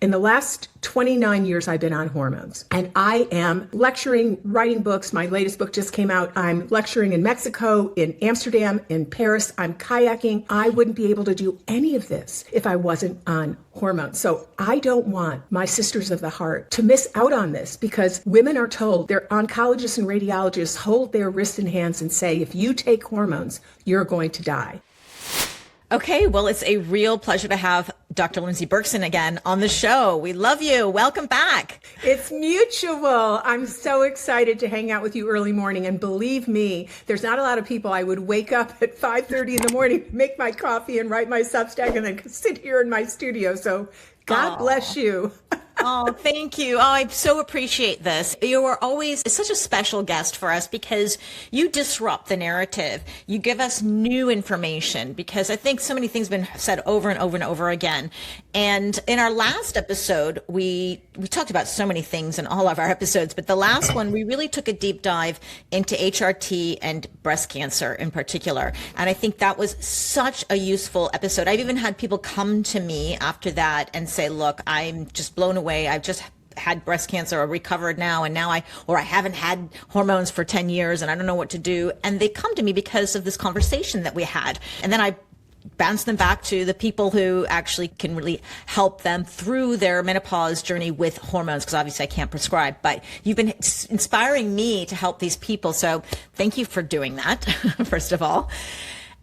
In the last 29 years, I've been on hormones, and I am lecturing, writing books. My latest book just came out. I'm lecturing in Mexico, in Amsterdam, in Paris. I'm kayaking. I wouldn't be able to do any of this if I wasn't on hormones. So I don't want my sisters of the heart to miss out on this, because women are told, their oncologists and radiologists hold their wrists and hands and say, if you take hormones, you're going to die. Okay, well, it's a real pleasure to have Dr. Lindsay Berkson again on the show. We love you. Welcome back. It's mutual. I'm so excited to hang out with you early morning. And believe me, there's not a lot of people I would wake up at 5:30 in the morning, make my coffee and write my Substack and then sit here in my studio. So God bless you. Oh, thank you. Oh, I so appreciate this. You are always such a special guest for us because you disrupt the narrative. You give us new information, because I think so many things have been said over and over and over again. And in our last episode, we talked about so many things in all of our episodes, but the last one, we really took a deep dive into HRT and breast cancer in particular. And I think that was such a useful episode. I've even had people come to me after that and say, look, I'm just blown away. I've just had breast cancer or recovered now, and I haven't had hormones for 10 years and I don't know what to do. And they come to me because of this conversation that we had. And then I bounce them back to the people who actually can really help them through their menopause journey with hormones, because obviously I can't prescribe, but you've been inspiring me to help these people. So thank you for doing that, first of all.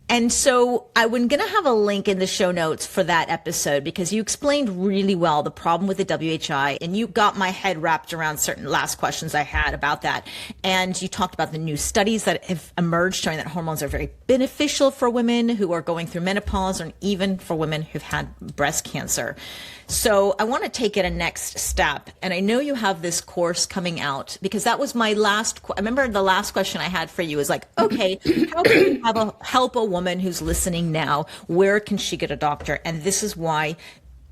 And so I'm going to have a link in the show notes for that episode, because you explained really well the problem with the WHI, and you got my head wrapped around certain last questions I had about that. And you talked about the new studies that have emerged showing that hormones are very beneficial for women who are going through menopause, and even for women who've had breast cancer. So I want to take it a next step. And I know you have this course coming out, because that was my I remember the last question I had for you is like, okay, how can you help a woman who's listening now? Where can she get a doctor? And this is why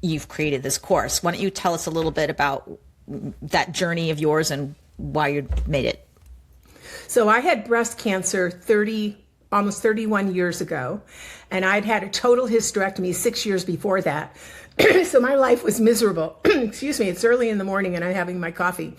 you've created this course. Why don't you tell us a little bit about that journey of yours and why you made it? So I had breast cancer almost 31 years ago, and I'd had a total hysterectomy 6 years before that. So my life was miserable. Excuse me, it's early in the morning and I'm having my coffee.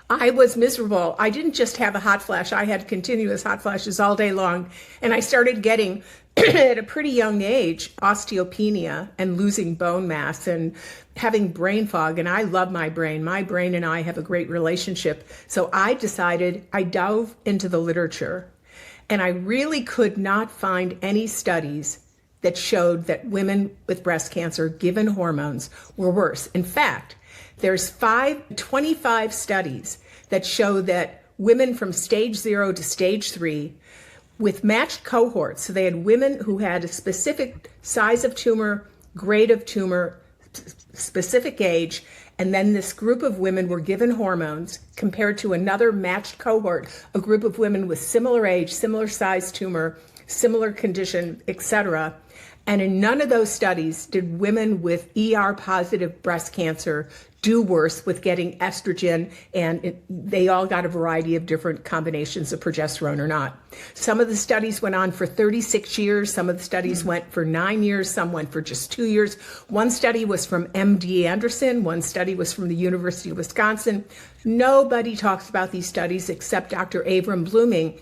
I was miserable. I didn't just have a hot flash. I had continuous hot flashes all day long. And I started getting, at a pretty young age, osteopenia and losing bone mass and having brain fog. And I love my brain. My brain and I have a great relationship. So I dove into the literature, and I really could not find any studies that showed that women with breast cancer given hormones were worse. In fact, there's 25 studies that show that women from stage 0 to stage 3 with matched cohorts, so they had women who had a specific size of tumor, grade of tumor, specific age, and then this group of women were given hormones compared to another matched cohort, a group of women with similar age, similar size tumor, similar condition, etc. And in none of those studies did women with ER-positive breast cancer do worse with getting estrogen, and they all got a variety of different combinations of progesterone or not. Some of the studies went on for 36 years. Some of the studies went for 9 years. Some went for just 2 years. One study was from MD Anderson. One study was from the University of Wisconsin. Nobody talks about these studies except Dr. Avram Blooming,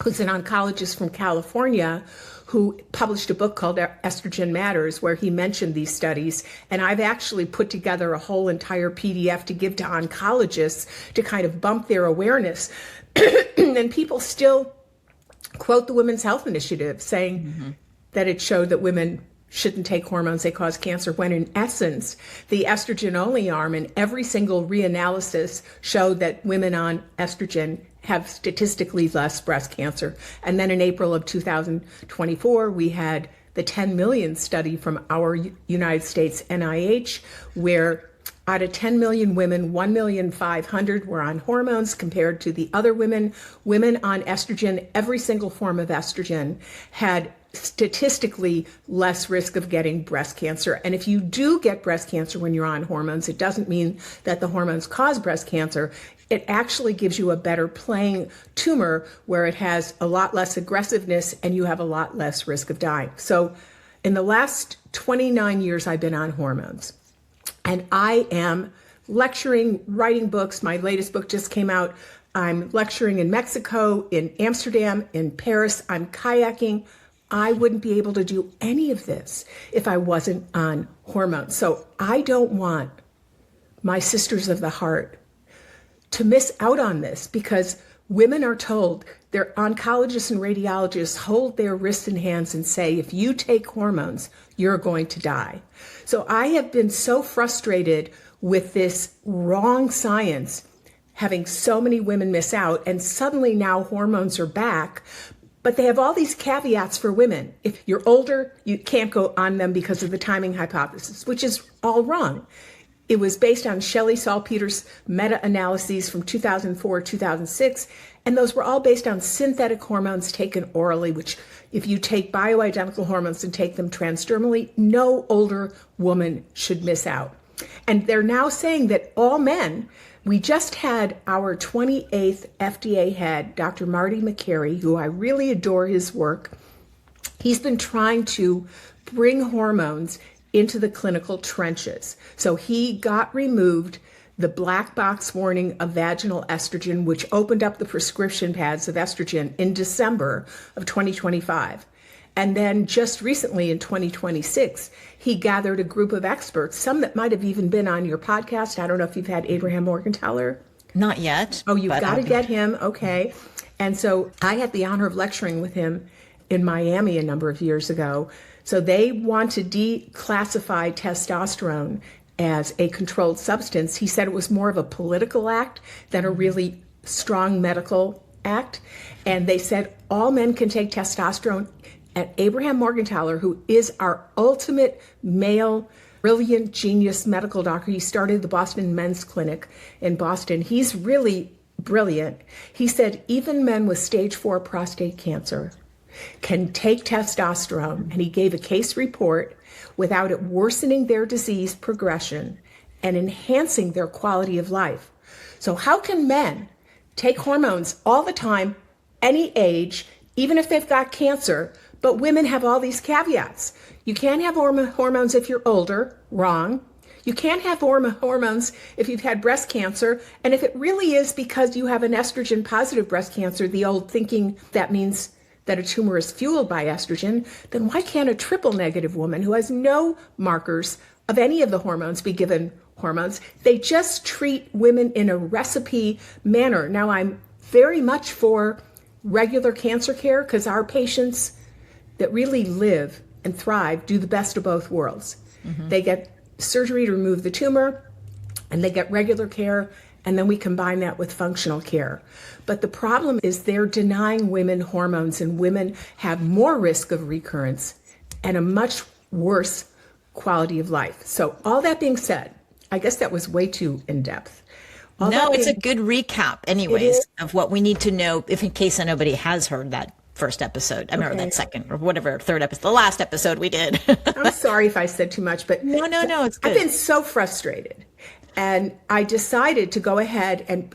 who's an oncologist from California, who published a book called Estrogen Matters, where he mentioned these studies. And I've actually put together a whole entire PDF to give to oncologists to kind of bump their awareness. And people still quote the Women's Health Initiative saying that it showed that women shouldn't take hormones, they cause cancer, when in essence, the estrogen-only arm in every single reanalysis showed that women on estrogen have statistically less breast cancer. And then in April of 2024, we had the 10 million study from our United States NIH, where out of 10 million women, 1,500,000 were on hormones compared to the other women. Women on estrogen, every single form of estrogen, had statistically less risk of getting breast cancer. And if you do get breast cancer when you're on hormones, it doesn't mean that the hormones cause breast cancer. It actually gives you a better playing tumor where it has a lot less aggressiveness and you have a lot less risk of dying. So in the last 29 years, I've been on hormones. And I am lecturing, writing books. My latest book just came out. I'm lecturing in Mexico, in Amsterdam, in Paris. I'm kayaking. I wouldn't be able to do any of this if I wasn't on hormones. So I don't want my sisters of the heart to miss out on this, because women are told, their oncologists and radiologists hold their wrists and hands and say, if you take hormones, you're going to die. So I have been so frustrated with this wrong science, having so many women miss out, and suddenly now hormones are back, but they have all these caveats for women. If you're older, you can't go on them because of the timing hypothesis, which is all wrong. It was based on Shelley Salpeter's meta-analyses from 2004, 2006, and those were all based on synthetic hormones taken orally, which if you take bioidentical hormones and take them transdermally, no older woman should miss out. And they're now saying that all men, we just had our 28th FDA head, Dr. Marty McCary, who I really adore his work. He's been trying to bring hormones into the clinical trenches. So he got removed the black box warning of vaginal estrogen, which opened up the prescription pads of estrogen in December of 2025. And then just recently in 2026, he gathered a group of experts, some that might have even been on your podcast. I don't know if you've had Abraham Morgenthaler. Not yet. Oh, you've got to get him. Okay. And so I had the honor of lecturing with him in Miami a number of years ago. So they want to declassify testosterone as a controlled substance. He said it was more of a political act than a really strong medical act. And they said all men can take testosterone. And Abraham Morgenthaler, who is our ultimate male, brilliant, genius medical doctor, he started the Boston Men's Clinic in Boston. He's really brilliant. He said even men with stage 4 prostate cancer can take testosterone, and he gave a case report without it worsening their disease progression and enhancing their quality of life. So how can men take hormones all the time, any age, even if they've got cancer, but women have all these caveats? You can't have hormones if you're older, wrong. You can't have hormones if you've had breast cancer. And if it really is because you have an estrogen positive breast cancer, the old thinking that means that a tumor is fueled by estrogen, then why can't a triple negative woman who has no markers of any of the hormones be given hormones? They just treat women in a recipe manner. Now, I'm very much for regular cancer care because our patients that really live and thrive do the best of both worlds. Mm-hmm. They get surgery to remove the tumor, and they get regular care, and then we combine that with functional care. But the problem is they're denying women hormones, and women have more risk of recurrence and a much worse quality of life. So all that being said, I guess that was way too in-depth. No, it's a good recap anyways of what we need to know, if in case nobody has heard that first episode. I remember that second or whatever, third episode, the last episode we did. I'm sorry if I said too much, but no, it's good. I've been so frustrated. And I decided to go ahead, and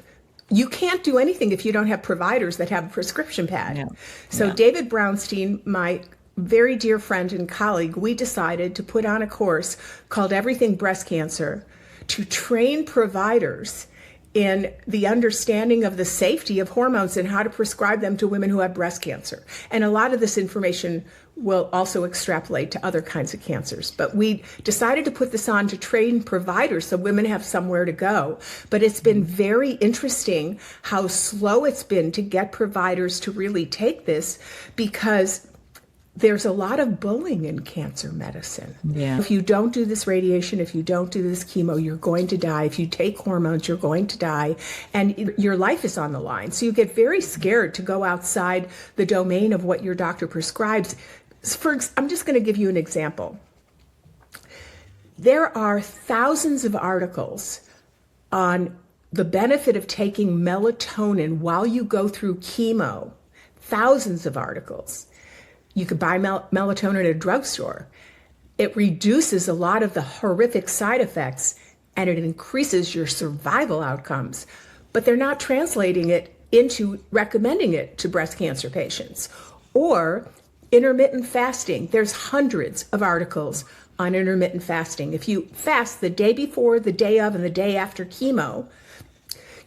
you can't do anything if you don't have providers that have a prescription pad. No. So David Brownstein, my very dear friend and colleague, we decided to put on a course called Everything Breast Cancer to train providers in the understanding of the safety of hormones and how to prescribe them to women who have breast cancer. And a lot of this information will also extrapolate to other kinds of cancers. But we decided to put this on to train providers so women have somewhere to go. But it's been very interesting how slow it's been to get providers to really take this, because there's a lot of bullying in cancer medicine. Yeah. If you don't do this radiation, if you don't do this chemo, you're going to die. If you take hormones, you're going to die. And your life is on the line. So you get very scared to go outside the domain of what your doctor prescribes. I'm just going to give you an example. There are thousands of articles on the benefit of taking melatonin while you go through chemo. Thousands of articles. You could buy melatonin at a drugstore. It reduces a lot of the horrific side effects, and it increases your survival outcomes. But they're not translating it into recommending it to breast cancer patients. Or intermittent fasting. There's hundreds of articles on intermittent fasting. If you fast the day before, the day of, and the day after chemo,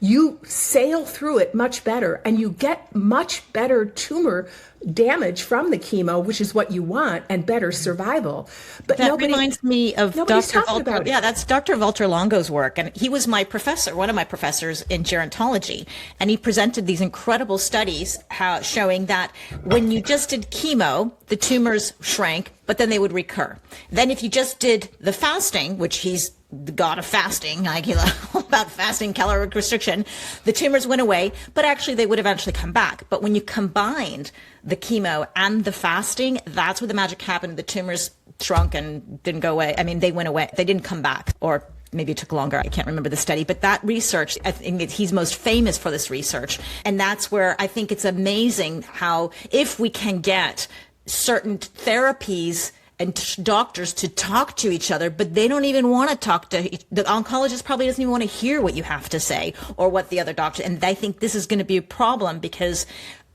you sail through it much better, and you get much better tumor damage from the chemo, which is what you want, and better survival. But that reminds me of Dr. Walter. Yeah, that's Dr. Walter Longo's work, and he was my professor, one of my professors in gerontology, and he presented these incredible studies showing that when you just did chemo, the tumors shrank, but then they would recur. Then if you just did the fasting, which he's the god of fasting, like he's all about fasting, caloric restriction, the tumors went away, but actually they would eventually come back. But when you combined the chemo and the fasting, that's where the magic happened. The tumors shrunk and didn't go away. I mean, they went away. They didn't come back, or maybe it took longer. I can't remember the study, but that research, I think he's most famous for this research. And that's where I think it's amazing how if we can get certain therapies and doctors to talk to each other, but they don't even want to talk to the oncologist. Probably doesn't even want to hear what you have to say or what the other doctor. And I think this is going to be a problem because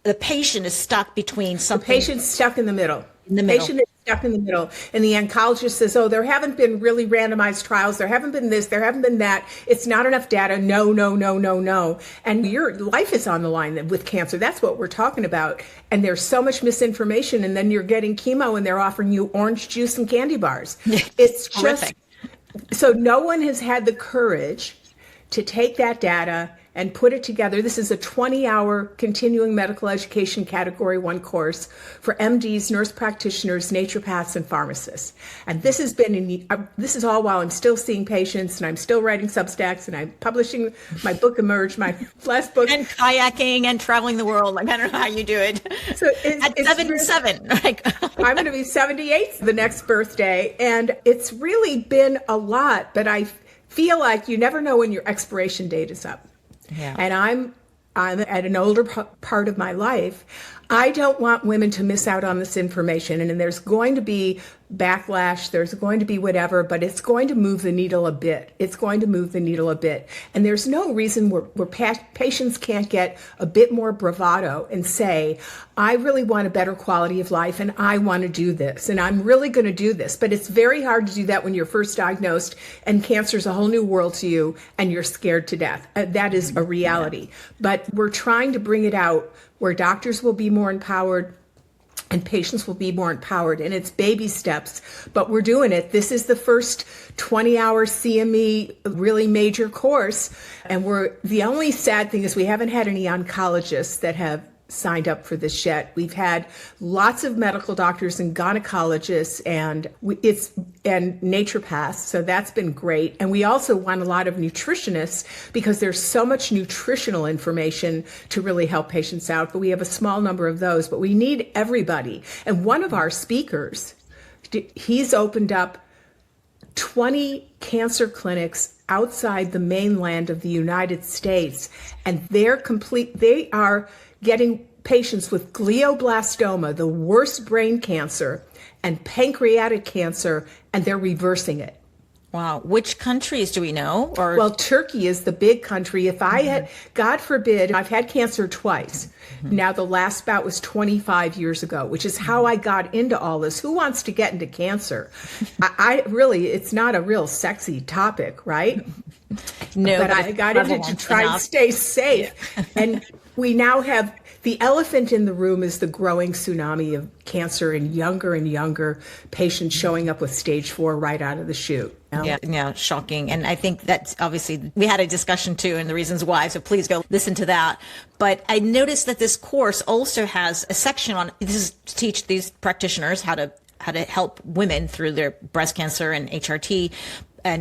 the patient is stuck between something. The patient's stuck in the middle. The patient is stuck in the middle. And the oncologist says, oh, there haven't been really randomized trials. There haven't been this. There haven't been that. It's not enough data. No, no, no, no, no. And your life is on the line with cancer. That's what we're talking about. And there's so much misinformation. And then you're getting chemo and they're offering you orange juice and candy bars. It's just, so no one has had the courage to take that data and put it together. This is a 20-hour continuing medical education category 1 course for MDs, nurse practitioners, naturopaths, and pharmacists. And this has been, this is all while I'm still seeing patients and I'm still writing Substacks and I'm publishing my book Emerge, my last book. And kayaking and traveling the world. Like, I don't know how you do it. So At 77. I'm going to be 78 the next birthday. And it's really been a lot, but I feel like you never know when your expiration date is up. Yeah. And I'm at an older part of my life. I don't want women to miss out on this information. And there's going to be backlash. There's going to be whatever, but it's going to move the needle a bit. It's going to move the needle a bit. And there's no reason where patients can't get a bit more bravado and say, I really want a better quality of life and I want to do this and I'm really going to do this. But it's very hard to do that when you're first diagnosed and cancer is a whole new world to you and you're scared to death. That is a reality. But we're trying to bring it out where doctors will be more empowered and patients will be more empowered. And it's baby steps, but we're doing it. This is the first 20-hour CME really major course. And the only sad thing is we haven't had any oncologists that have signed up for this yet. We've had lots of medical doctors and gynecologists and naturopaths, so that's been great. And we also want a lot of nutritionists because there's so much nutritional information to really help patients out, but we have a small number of those, but we need everybody. And one of our speakers, he's opened up 20 cancer clinics outside the mainland of the United States, and they are getting patients with glioblastoma, the worst brain cancer, and pancreatic cancer, and they're reversing it. Wow. Which countries do we know? Well, Turkey is the big country. If I had, God forbid, I've had cancer twice. Now, the last bout was 25 years ago, which is how I got into all this. Who wants to get into cancer? I really, it's not a real sexy topic, right? No, but I got into it to try to stay safe. Yeah. And we now have, the elephant in the room is the growing tsunami of cancer and younger patients showing up with stage 4 right out of the chute. Yeah, shocking. And I think that's obviously, we had a discussion too and the reasons why, so please go listen to that. But I noticed that this course also has a section on, this is to teach these practitioners how to help women through their breast cancer and HRT.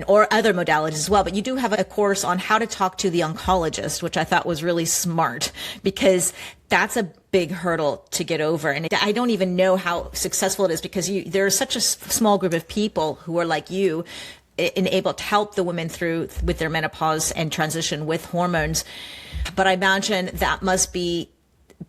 Or other modalities as well. But you do have a course on how to talk to the oncologist, which I thought was really smart because that's a big hurdle to get over. And I don't even know how successful it is because there's such a small group of people who are like you and able to help the women through with their menopause and transition with hormones. But I imagine that must be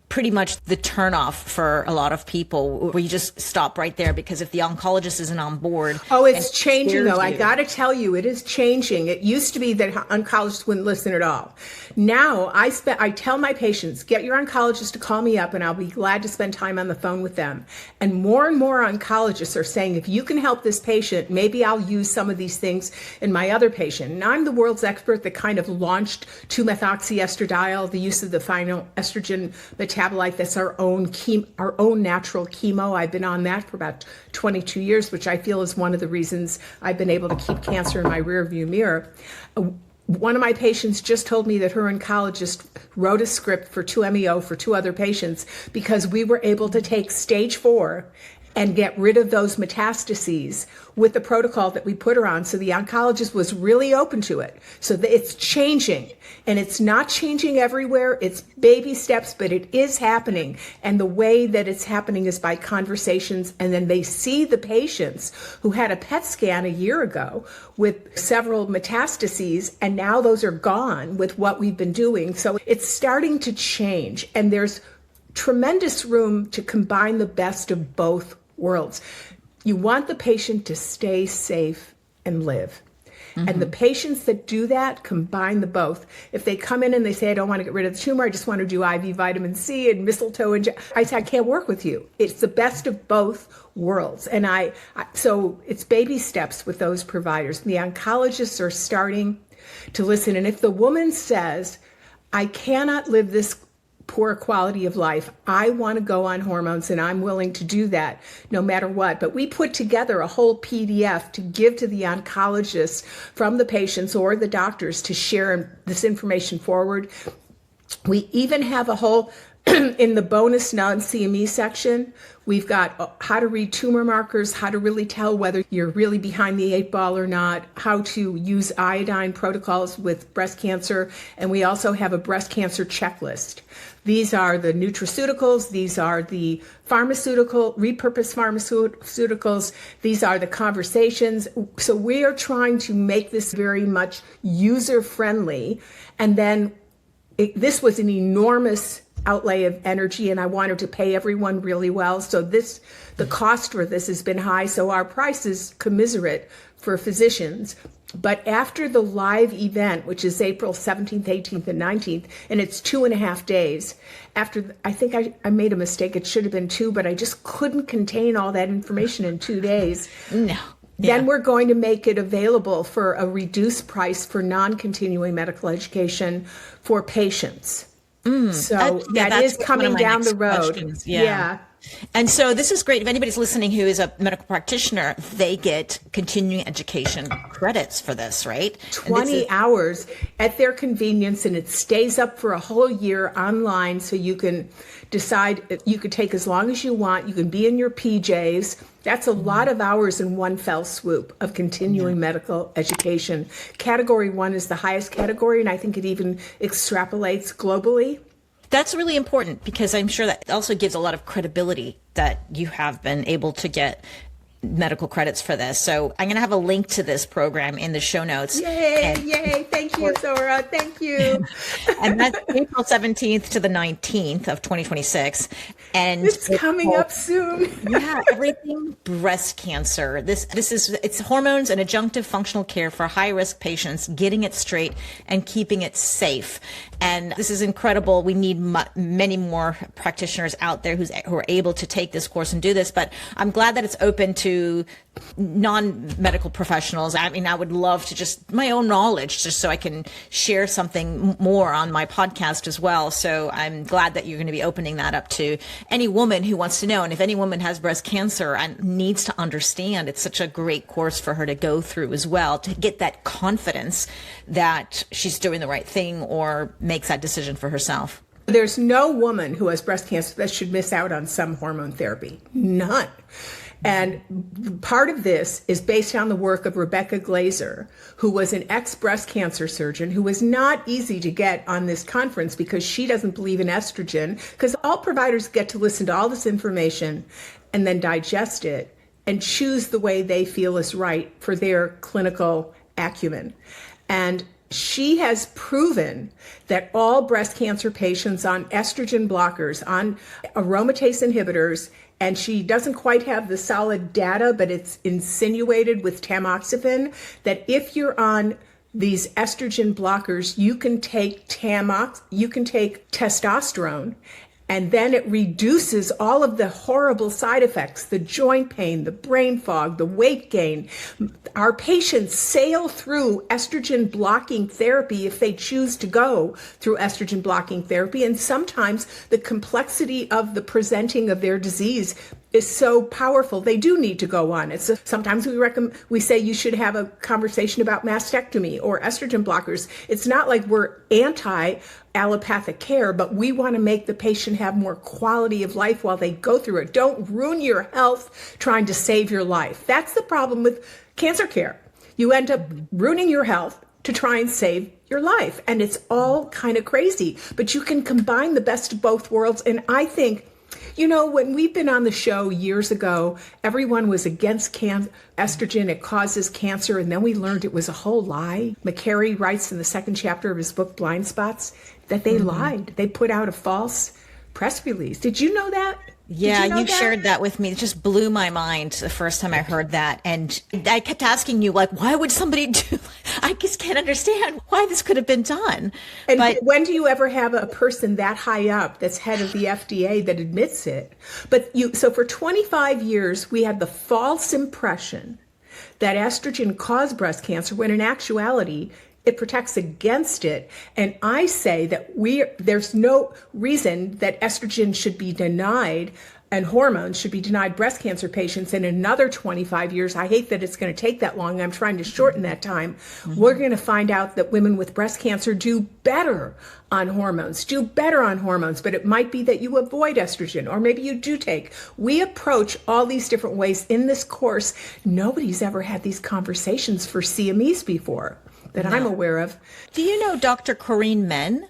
pretty much the turnoff for a lot of people, where you just stop right there, because if the oncologist isn't on board. Oh, it's changing though. I got to tell you, it is changing. It used to be that oncologists wouldn't listen at all. Now I tell my patients, get your oncologist to call me up and I'll be glad to spend time on the phone with them. And more oncologists are saying, if you can help this patient, maybe I'll use some of these things in my other patient. And I'm the world's expert that kind of launched 2-methoxyestradiol, the use of the final estrogen metabolite. That's our own natural chemo. I've been on that for about 22 years, which I feel is one of the reasons I've been able to keep cancer in my rearview mirror. One of my patients just told me that her oncologist wrote a script for 2-MeO for 2 other patients because we were able to take stage 4 and get rid of those metastases with the protocol that we put her on. So the oncologist was really open to it. So it's changing, and it's not changing everywhere. It's baby steps, but it is happening. And the way that it's happening is by conversations. And then they see the patients who had a PET scan a year ago with several metastases, and now those are gone with what we've been doing. So it's starting to change, and there's tremendous room to combine the best of both worlds. You want the patient to stay safe and live. Mm-hmm. And the patients that do that combine the both. If they come in and they say, I don't want to get rid of the tumor, I just want to do IV vitamin C and mistletoe, and I say, I can't work with you. It's the best of both worlds. And so it's baby steps with those providers. The oncologists are starting to listen. And if the woman says, I cannot live this poor quality of life, I want to go on hormones, and I'm willing to do that no matter what. But we put together a whole PDF to give to the oncologists from the patients or the doctors to share this information forward. We even have a whole, in the bonus non-CME section, we've got how to read tumor markers, how to really tell whether you're really behind the 8 ball or not, how to use iodine protocols with breast cancer, and we also have a breast cancer checklist. These are the nutraceuticals, these are the repurposed pharmaceuticals, these are the conversations. So we are trying to make this very much user-friendly, and then this was an enormous outlay of energy, and I wanted to pay everyone really well. So the cost for this has been high, so our price is commiserate for physicians. But after the live event, which is April 17th, 18th, and 19th, and it's 2.5 days, I think I made a mistake. It should have been 2, but I just couldn't contain all that information in 2 days. No. Then we're going to make it available for a reduced price for non-continuing medical education for patients. So that is coming down the road. Questions. Yeah. And so this is great. If anybody's listening who is a medical practitioner, they get continuing education credits for this, right? 20 hours at their convenience, and it stays up for a whole year online, so you can decide. You could take as long as you want. You can be in your PJs. That's a lot of hours in one fell swoop of continuing medical education. Category 1 is the highest category, and I think it even extrapolates globally. That's really important, because I'm sure that also gives a lot of credibility that you have been able to get medical credits for this. So I'm going to have a link to this program in the show notes. Yay. Thank you, Zora. Thank you. And that's April 17th to the 19th of 2026. And it's coming up soon. Yeah, everything breast cancer. It's hormones and adjunctive functional care for high risk patients, getting it straight and keeping it safe. And this is incredible. We need many more practitioners out there who are able to take this course and do this. But I'm glad that it's open to non-medical professionals. I mean, I would love to just my own knowledge, just so I can share something more on my podcast as well. So I'm glad that you're going to be opening that up to any woman who wants to know. And if any woman has breast cancer and needs to understand, it's such a great course for her to go through as well, to get that confidence that she's doing the right thing or makes that decision for herself. There's no woman who has breast cancer that should miss out on some hormone therapy. None. And part of this is based on the work of Rebecca Glazer, who was an ex-breast cancer surgeon who was not easy to get on this conference because she doesn't believe in estrogen, because all providers get to listen to all this information and then digest it and choose the way they feel is right for their clinical acumen. And She has proven that all breast cancer patients on estrogen blockers, on aromatase inhibitors, and she doesn't quite have the solid data, but it's insinuated with tamoxifen, that if you're on these estrogen blockers, you can take testosterone, and then it reduces all of the horrible side effects, the joint pain, the brain fog, the weight gain. Our patients sail through estrogen blocking therapy if they choose to go through estrogen blocking therapy. And sometimes the complexity of the presenting of their disease is so powerful, they do need to go on. Sometimes we say you should have a conversation about mastectomy or estrogen blockers. It's not like we're anti-allopathic care, but we want to make the patient have more quality of life while they go through it. Don't ruin your health trying to save your life. That's the problem with cancer care. You end up ruining your health to try and save your life. And it's all kind of crazy, but you can combine the best of both worlds. And I think, when we've been on the show years ago, everyone was against estrogen. It causes cancer. And then we learned it was a whole lie. McCary writes in the second chapter of his book, Blind Spots, that they lied. They put out a false press release. Did you know that? Yeah, you shared that with me. It just blew my mind the first time I heard that. And I kept asking you, why would somebody do, I just can't understand why this could have been done. And when do you ever have a person that high up that's head of the FDA that admits it? So for 25 years, we had the false impression that estrogen caused breast cancer, when in actuality, it protects against it. And I say that there's no reason that estrogen should be denied and hormones should be denied breast cancer patients in another 25 years. I hate that it's going to take that long. I'm trying to shorten that time. We're going to find out that women with breast cancer do better on hormones, but it might be that you avoid estrogen, or maybe you do take. We approach all these different ways in this course. Nobody's ever had these conversations for CMEs before that I'm aware of. Do you know Dr. Corinne Men?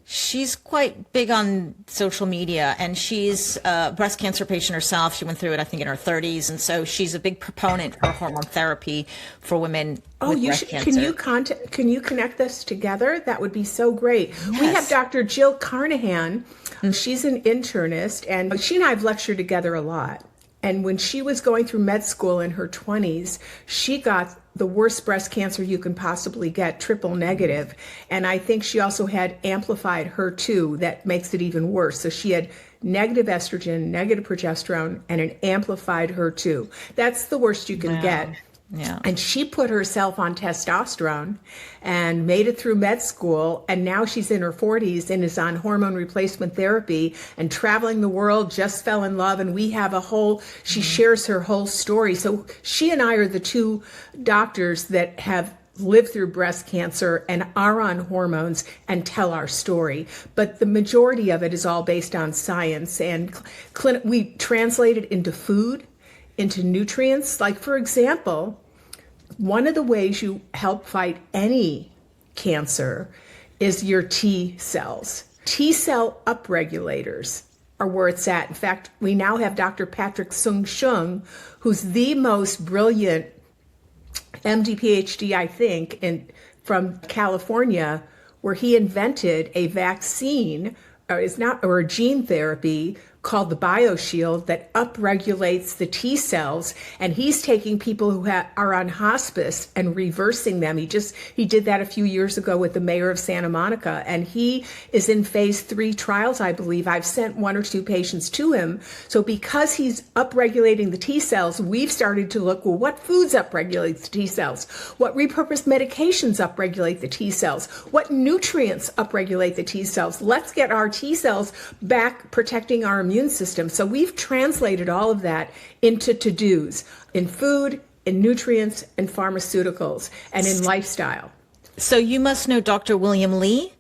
She's quite big on social media, and she's a breast cancer patient herself. She went through it, I think, in her 30s, and so she's a big proponent for hormone therapy for women with breast cancer. Can you connect us together? That would be so great. Yes. We have Dr. Jill Carnahan. She's an internist, and she and I have lectured together a lot. And when she was going through med school in her 20s, she got the worst breast cancer you can possibly get, triple negative. And I think she also had amplified HER2 that makes it even worse. So she had negative estrogen, negative progesterone, and an amplified HER2. That's the worst you can get. Yeah. And she put herself on testosterone and made it through med school. And now she's in her 40s and is on hormone replacement therapy and traveling the world, just fell in love. And we have she shares her whole story. So she and I are the two doctors that have lived through breast cancer and are on hormones and tell our story. But the majority of it is all based on science. And we translate it into food, into nutrients. Like, for example, one of the ways you help fight any cancer is your T cells. T cell upregulators are where it's at. In fact, we now have Dr. Patrick Soong-Shiong, who's the most brilliant MD PhD, I think, from California, where he invented a vaccine, or a gene therapy called the BioShield that upregulates the T cells. And he's taking people who are on hospice and reversing them. He did that a few years ago with the mayor of Santa Monica, and he is in phase 3 trials, I believe. I've sent 1 or 2 patients to him. So because he's upregulating the T cells, we've started to look, what foods upregulate the T cells? What repurposed medications upregulate the T cells? What nutrients upregulate the T cells? Let's get our T cells back protecting our immune system. So we've translated all of that into to-dos in food, in nutrients, in pharmaceuticals, and in lifestyle. So you must know Dr. William Li.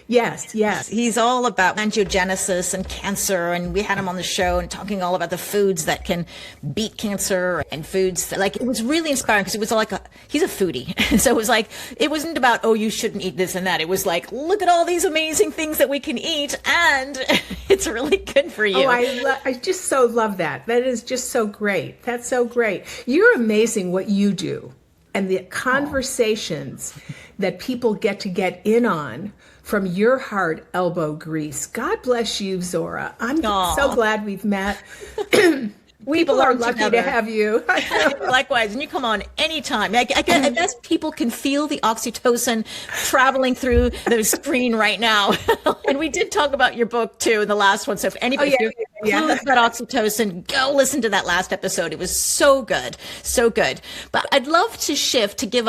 Yes. He's all about angiogenesis and cancer, and we had him on the show and talking all about the foods that can beat cancer and foods that, it was really inspiring because it was he's a foodie. So it wasn't about, you shouldn't eat this and that. It was look at all these amazing things that we can eat, and it's really good for you. I just so love that. That is just so great. That's so great. You're amazing what you do. and the conversations that people get in on from your hard elbow grease. God bless you, Zora. I'm so glad we've met. People are lucky to have you. Likewise, and you come on anytime. I guess people can feel the oxytocin traveling through the screen right now. And we did talk about your book too in the last one. So if anybody includes that oxytocin, go listen to that last episode. It was so good, so good. But I'd love to shift to give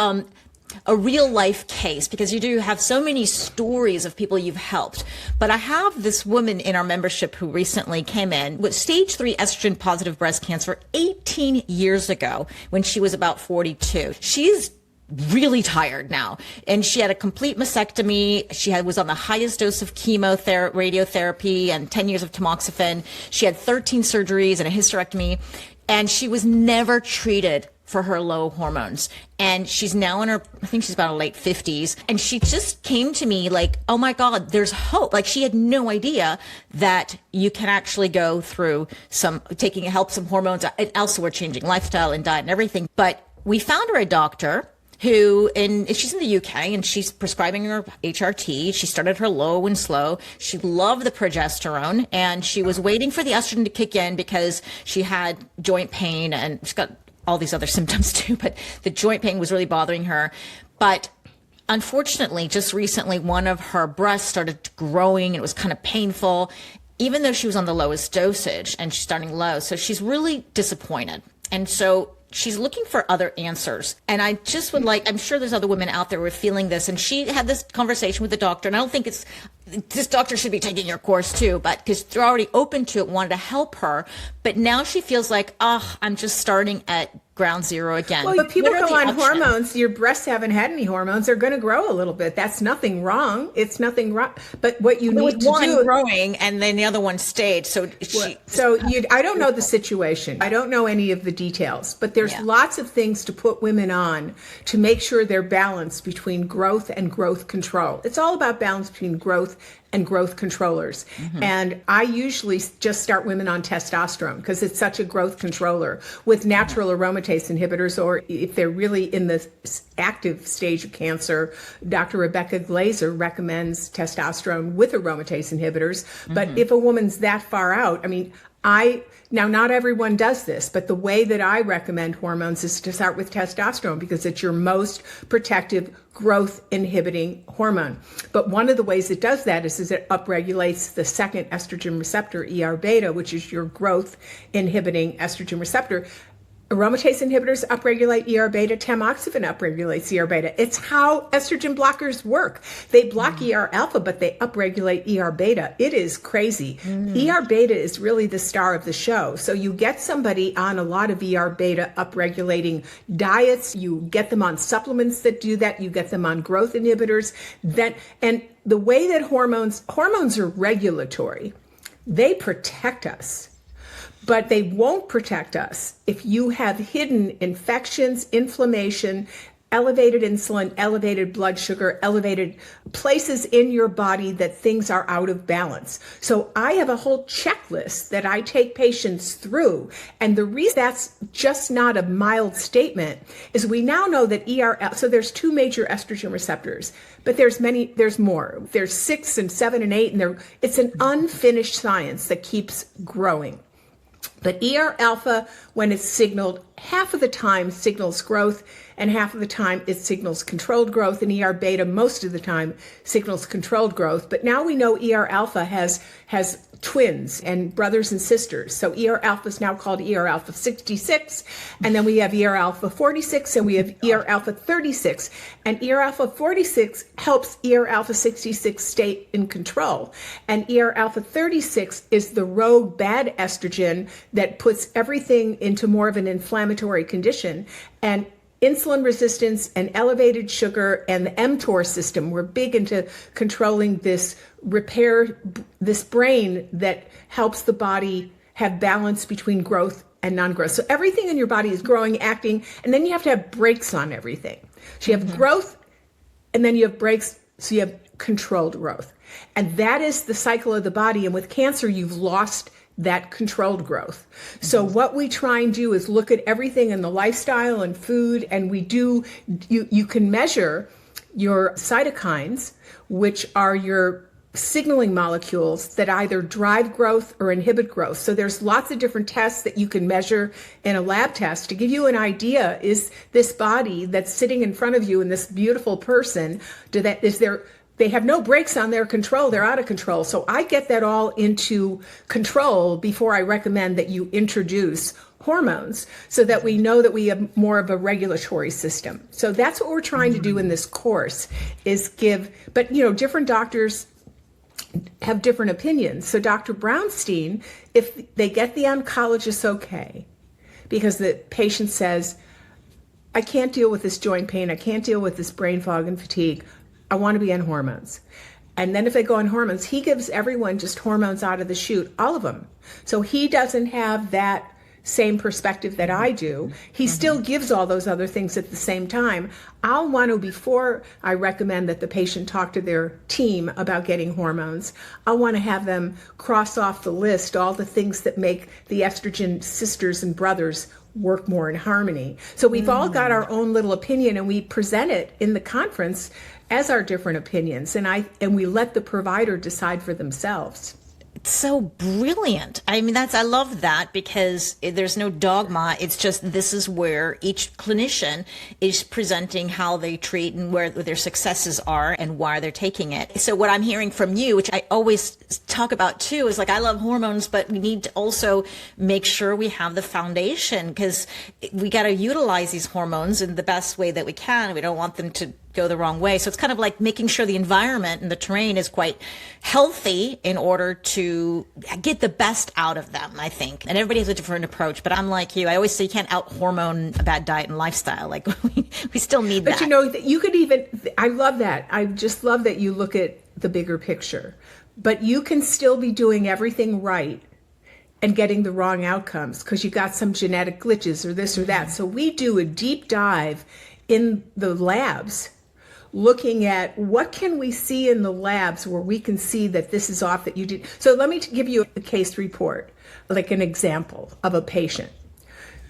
a real life case, because you do have so many stories of people you've helped. But I have this woman in our membership who recently came in with stage 3 estrogen positive breast cancer 18 years ago when she was about 42. She's really tired now, and she had a complete mastectomy. She was on the highest dose of radiotherapy and 10 years of tamoxifen. She had 13 surgeries and a hysterectomy, and she was never treated for her low hormones. And she's now in her, I think she's about her late 50s. And she just came to me like, oh my God, there's hope. Like, she had no idea that you can actually go through some hormones. And also we're changing lifestyle and diet and everything. But we found her a doctor she's in the UK, and she's prescribing her HRT. She started her low and slow. She loved the progesterone, and she was waiting for the estrogen to kick in because she had joint pain, and she's got all these other symptoms too, but the joint pain was really bothering her. But unfortunately, just recently, one of her breasts started growing, and it was kind of painful, even though she was on the lowest dosage, and she's starting low. So she's really disappointed. And so she's looking for other answers. And I just would I'm sure there's other women out there who are feeling this. And she had this conversation with the doctor. And I don't think this doctor should be taking your course too, but because they're already open to it, wanted to help her. But now she feels like, I'm just starting at ground zero again. Well, but people go on hormones. Your breasts haven't had any hormones. They're going to grow a little bit. That's nothing wrong. It's nothing wrong. But what you need to do, growing, and then the other one stayed. I don't know the situation. I don't know any of the details. But there's lots of things to put women on to make sure they're balanced between growth and growth control. It's all about balance between growth and growth controllers. Mm-hmm. And I usually just start women on testosterone because it's such a growth controller with natural aromatase inhibitors, or if they're really in the active stage of cancer, Dr. Rebecca Glazer recommends testosterone with aromatase inhibitors. Mm-hmm. But if a woman's that far out, now, not everyone does this, but the way that I recommend hormones is to start with testosterone because it's your most protective growth inhibiting hormone. But one of the ways it does that is it upregulates the second estrogen receptor, ER beta, which is your growth inhibiting estrogen receptor. Aromatase inhibitors upregulate ER beta, tamoxifen upregulates ER beta. It's how estrogen blockers work. They block ER alpha, but they upregulate ER beta. It is crazy. ER beta is really the star of the show. So you get somebody on a lot of ER beta upregulating diets, you get them on supplements that do that, you get them on growth inhibitors. And the way that hormones are regulatory, they protect us. But they won't protect us if you have hidden infections, inflammation, elevated insulin, elevated blood sugar, elevated places in your body that things are out of balance. So I have a whole checklist that I take patients through. And the reason that's just not a mild statement is we now know that so there's 2 major estrogen receptors, but there's more. There's 6 and 7 and 8, and it's an unfinished science that keeps growing. But ER alpha, when it's signaled, half of the time signals growth and half of the time it signals controlled growth, and ER beta most of the time signals controlled growth. But now we know ER alpha has twins and brothers and sisters. So ER alpha is now called ER alpha 66, and then we have ER alpha 46, and we have ER alpha 36. And ER alpha 46 helps ER alpha 66 stay in control. And ER alpha 36 is the rogue bad estrogen that puts everything into more of an inflammatory condition. And insulin resistance and elevated sugar and the mTOR system, we're big into controlling this brain that helps the body have balance between growth and non-growth. So everything in your body is growing, acting, and then you have to have brakes on everything. So you have growth, and then you have brakes, so you have controlled growth. And that is the cycle of the body. And with cancer, you've lost that controlled growth. So what we try and do is look at everything in the lifestyle and food, and you can measure your cytokines, which are your signaling molecules that either drive growth or inhibit growth. So there's lots of different tests that you can measure in a lab test to give you an idea, is this body that's sitting in front of you and this beautiful person, they have no brakes on their control, they're out of control. So I get that all into control before I recommend that you introduce hormones, so that we know that we have more of a regulatory system. So that's what we're trying to do in this course, is but different doctors have different opinions. So Dr. Brownstein, if they get the oncologist okay, because the patient says, I can't deal with this joint pain, I can't deal with this brain fog and fatigue, I want to be on hormones. And then if they go on hormones, he gives everyone just hormones out of the chute, all of them. So he doesn't have that same perspective that I do. He still gives all those other things at the same time. I'll want to, before I recommend that the patient talk to their team about getting hormones, I'll want to have them cross off the list all the things that make the estrogen sisters and brothers work more in harmony. So we've all got our own little opinion, and we present it in the conference as our different opinions, and we let the provider decide for themselves. It's so brilliant. I mean, I love that, because there's no dogma. It's just, this is where each clinician is presenting how they treat and where their successes are and why they're taking it. So what I'm hearing from you, which I always talk about too, is like, I love hormones, but we need to also make sure we have the foundation, because we got to utilize these hormones in the best way that we can. We don't want them to go the wrong way. So it's kind of like making sure the environment and the terrain is quite healthy in order to get the best out of them, I think. And everybody has a different approach, but I'm like you. I always say you can't out hormone a bad diet and lifestyle. Like we still need that. But you could even, I love that. I just love that you look at the bigger picture, but you can still be doing everything right and getting the wrong outcomes because you got some genetic glitches or this or that. So we do a deep dive in the labs, looking at what can we see in the labs where we can see that this is off, that you did. So let me give you a case report, like an example of a patient.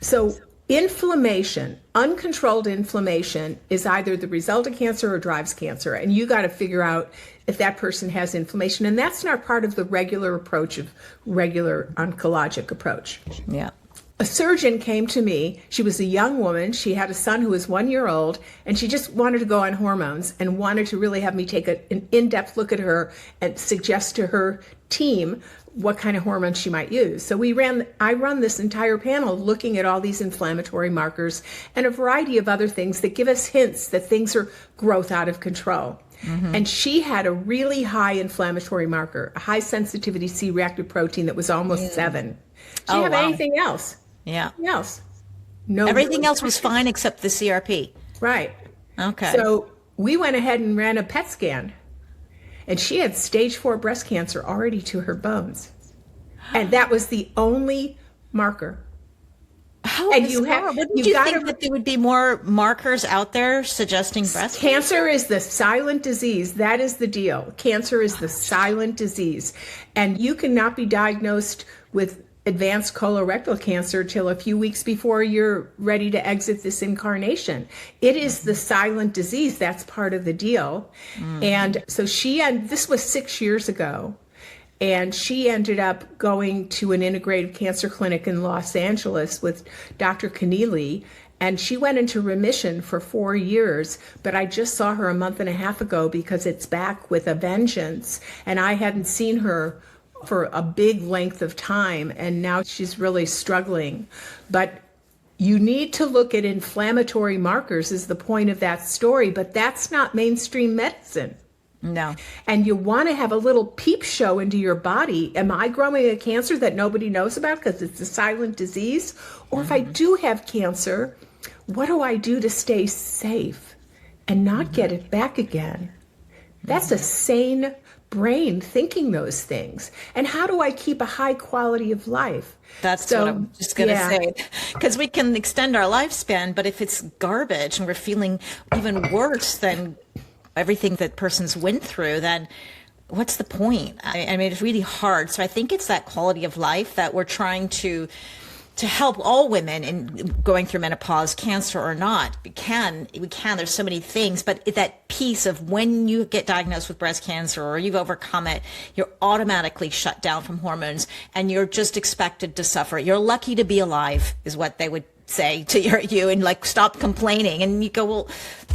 So inflammation, uncontrolled inflammation, is either the result of cancer or drives cancer. And you got to figure out if that person has inflammation. And that's not part of the regular approach of regular oncologic approach. Yeah. A surgeon came to me. She was a young woman. She had a son who was 1 year old, and she just wanted to go on hormones and wanted to really have me take an in-depth look at her and suggest to her team what kind of hormones she might use. So I run this entire panel looking at all these inflammatory markers and a variety of other things that give us hints that things are growth out of control. Mm-hmm. And she had a really high inflammatory marker, a high sensitivity C-reactive protein that was almost 7. She didn't have anything else. Yeah. Nothing else. No. Everything else was fine except the CRP. Right. Okay. So we went ahead and ran a PET scan, and she had stage 4 breast cancer already to her bones. And that was the only marker. How and you have, wouldn't you think that there would be more markers out there suggesting breast cancer? Cancer is the silent disease. That is the deal. Cancer is the silent disease. And you cannot be diagnosed with advanced colorectal cancer till a few weeks before you're ready to exit this incarnation. It is the silent disease. That's part of the deal. And so this was 6 years ago, and she ended up going to an integrative cancer clinic in Los Angeles with Dr. Keneally, and she went into remission for 4 years, but I just saw her a month and a half ago because it's back with a vengeance, and I hadn't seen her for a big length of time, and now she's really struggling. But you need to look at inflammatory markers is the point of that story, but that's not mainstream medicine. No. And you want to have a little peep show into your body. Am I growing a cancer that nobody knows about because it's a silent disease? Or if I do have cancer, what do I do to stay safe and not get it back again? That's a sane brain thinking those things. And how do I keep a high quality of life? That's what I'm just going to say. Because we can extend our lifespan, but if it's garbage and we're feeling even worse than everything that person's went through, then what's the point? I mean, it's really hard. So I think it's that quality of life that we're trying to help all women in going through menopause, cancer or not. We can, there's so many things, but that piece of when you get diagnosed with breast cancer or you've overcome it, you're automatically shut down from hormones and you're just expected to suffer. You're lucky to be alive is what they would say to you, and like, stop complaining. And you go, well,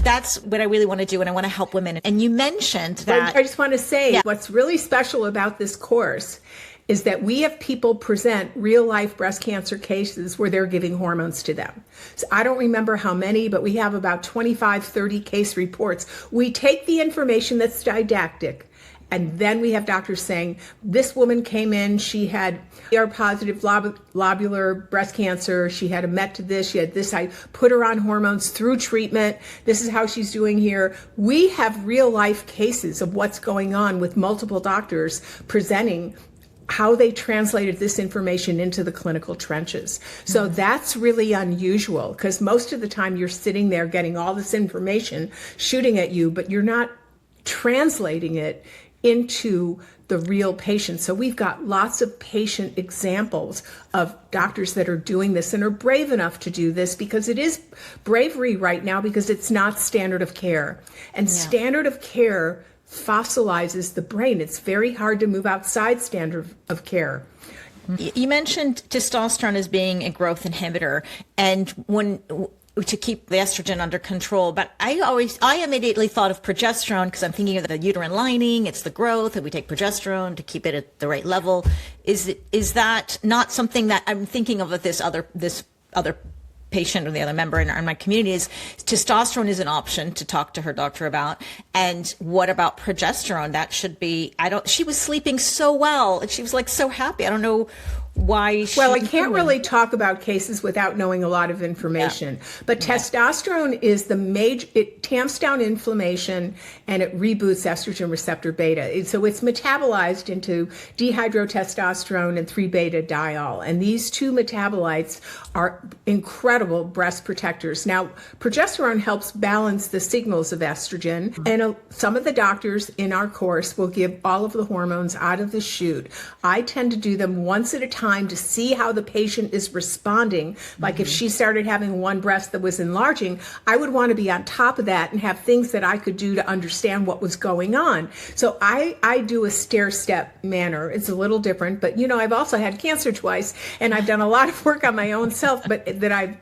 that's what I really want to do. And I want to help women. And you mentioned that. I just want to say what's really special about this course is that we have people present real life breast cancer cases where they're giving hormones to them. So I don't remember how many, but we have about 25, 30 case reports. We take the information that's didactic, and then we have doctors saying, this woman came in, she had ER positive lobular breast cancer, she had a met to this, she had this, I put her on hormones through treatment, this is how she's doing here. We have real life cases of what's going on with multiple doctors presenting how they translated this information into the clinical trenches. So that's really unusual, because most of the time you're sitting there getting all this information shooting at you, but you're not translating it into the real patient. So we've got lots of patient examples of doctors that are doing this and are brave enough to do this, because it is bravery right now, because it's not standard of care. And standard of care fossilizes the brain. It's very hard to move outside standard of care. You mentioned testosterone as being a growth inhibitor, and to keep the estrogen under control. But I immediately thought of progesterone, because I'm thinking of the uterine lining, it's the growth, and we take progesterone to keep it at the right level. Is that not something that I'm thinking of with this other patient or the other member in my community? Is testosterone is an option to talk to her doctor about. And what about progesterone? That should be, she was sleeping so well and she was like so happy. I don't know why. Well, I can't really talk about cases without knowing a lot of information, but testosterone is the major, it tamps down inflammation and it reboots estrogen receptor beta. So it's metabolized into dihydrotestosterone and 3-beta-diol. And these two metabolites are incredible breast protectors. Now, progesterone helps balance the signals of estrogen. And some of the doctors in our course will give all of the hormones out of the chute. I tend to do them once at a time to see how the patient is responding. Like if she started having one breast that was enlarging, I would want to be on top of that and have things that I could do to understand what was going on. So I do a stair-step manner. It's a little different, but I've also had cancer twice, and I've done a lot of work on my own self, but that I've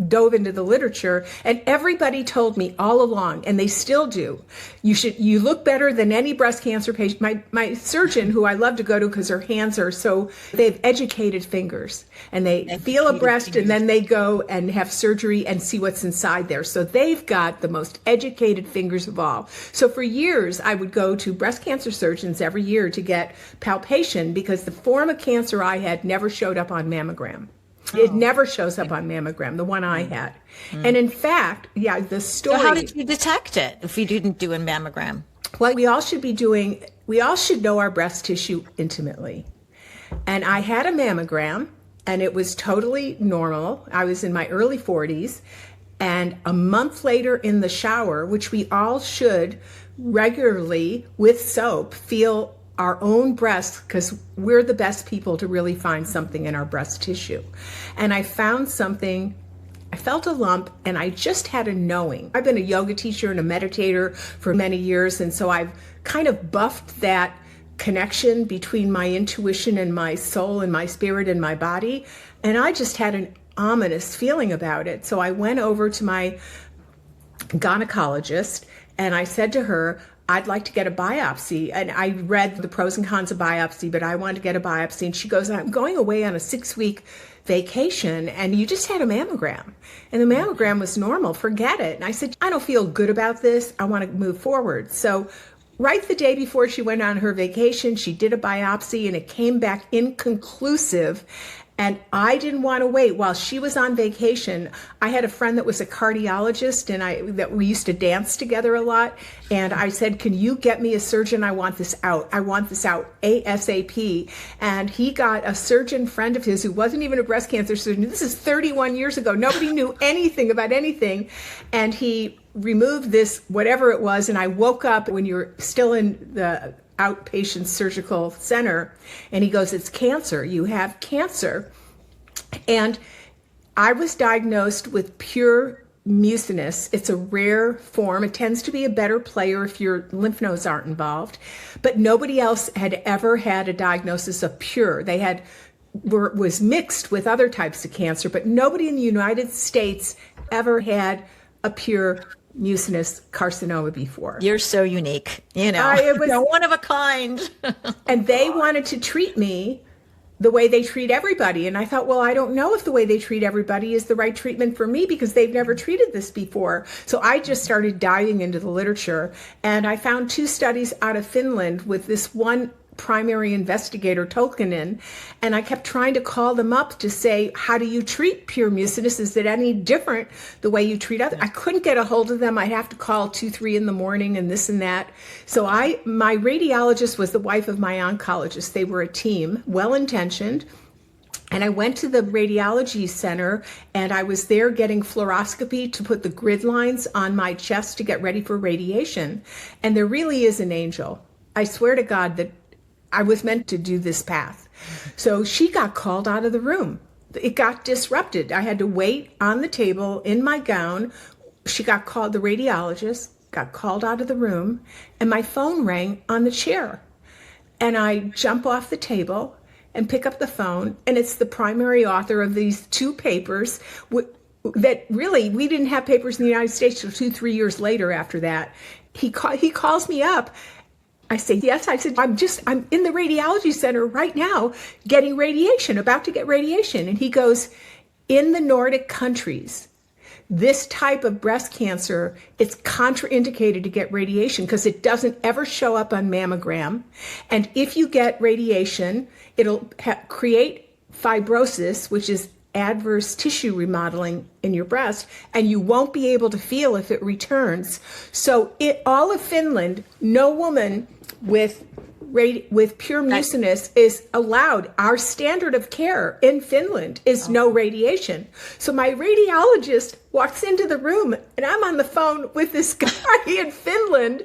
dove into the literature, and everybody told me all along, and they still do, you look better than any breast cancer patient. My surgeon, who I love to go to because her hands are so, they have educated fingers, and they feel a breast and then they go and have surgery and see what's inside there. So they've got the most educated fingers of all. So for years, I would go to breast cancer surgeons every year to get palpation, because the form of cancer I had never showed up on mammogram. It never shows up on mammogram, the one I had. And in fact, the story. So how did you detect it if you didn't do a mammogram? Well, we all should know our breast tissue intimately. And I had a mammogram, and it was totally normal. I was in my early 40s. And a month later in the shower, which we all should regularly with soap, feel our own breasts, because we're the best people to really find something in our breast tissue. And I found something, I felt a lump, and I just had a knowing. I've been a yoga teacher and a meditator for many years, and so I've kind of buffed that connection between my intuition and my soul and my spirit and my body. And I just had an ominous feeling about it. So I went over to my gynecologist and I said to her, I'd like to get a biopsy. And I read the pros and cons of biopsy, but I wanted to get a biopsy. And she goes, I'm going away on a 6-week vacation, and you just had a mammogram. And the mammogram was normal. Forget it. And I said, I don't feel good about this. I want to move forward. So right the day before she went on her vacation, she did a biopsy, and it came back inconclusive. And I didn't want to wait while she was on vacation. I had a friend that was a cardiologist, and that we used to dance together a lot. And I said, can you get me a surgeon? I want this out. I want this out ASAP. And he got a surgeon friend of his who wasn't even a breast cancer surgeon. This is 31 years ago. Nobody knew anything about anything. And he removed this, whatever it was. And I woke up when you're still in the outpatient surgical center. And he goes, it's cancer. You have cancer. And I was diagnosed with pure mucinous. It's a rare form. It tends to be a better player if your lymph nodes aren't involved. But nobody else had ever had a diagnosis of pure. They was mixed with other types of cancer, but nobody in the United States ever had a pure mucinous carcinoma before. You're so unique, it was one of a kind. And they wanted to treat me the way they treat everybody. And I thought, well, I don't know if the way they treat everybody is the right treatment for me because they've never treated this before. So I just started diving into the literature, and I found 2 studies out of Finland with this one primary investigator, Tolkinen, and I kept trying to call them up to say, how do you treat pure mucinous? Is it any different the way you treat others? I couldn't get a hold of them. I'd have to call 2, 3 in the morning and this and that. So my radiologist was the wife of my oncologist. They were a team, well-intentioned. And I went to the radiology center, and I was there getting fluoroscopy to put the grid lines on my chest to get ready for radiation. And there really is an angel. I swear to God that I was meant to do this path. So she got called out of the room. It got disrupted. I had to wait on the table in my gown. She got called, the radiologist got called out of the room, and my phone rang on the chair. And I jump off the table and pick up the phone, and it's the primary author of these 2 papers that really, we didn't have papers in the United States until 2, 3 years later after that. He calls me up. I say, yes. I said, I'm in the radiology center right now getting radiation, about to get radiation. And he goes, in the Nordic countries, this type of breast cancer, it's contraindicated to get radiation because it doesn't ever show up on mammogram. And if you get radiation, it'll create fibrosis, which is adverse tissue remodeling in your breast, and you won't be able to feel if it returns. So all of Finland, no woman with pure mucinous is allowed. Our standard of care in Finland is no radiation. So my radiologist walks into the room, and I'm on the phone with this guy in Finland,